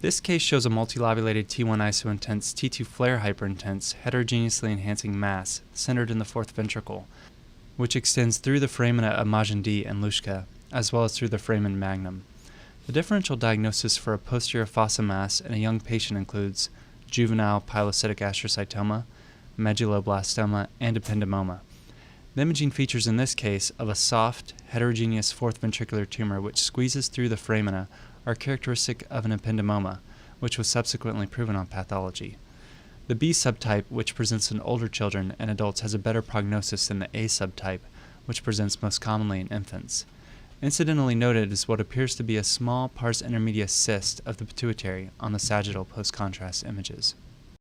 This case shows a multilobulated T1 isointense T2 FLAIR hyperintense heterogeneously enhancing mass centered in the fourth ventricle, which extends through the foramina of Magendie and Luschka, as well as through the foramen magnum. The differential diagnosis for a posterior fossa mass in a young patient includes juvenile pilocytic astrocytoma, medulloblastoma, and Ependymoma. The imaging features in this case of a soft, heterogeneous fourth ventricular tumor which squeezes through the foramina are characteristic of an ependymoma, which was subsequently proven on pathology. The B-subtype, which presents in older children and adults, has a better prognosis than the A-subtype, which presents most commonly in infants. Incidentally noted is what appears to be a small pars intermedia cyst of the pituitary on the sagittal post-contrast images.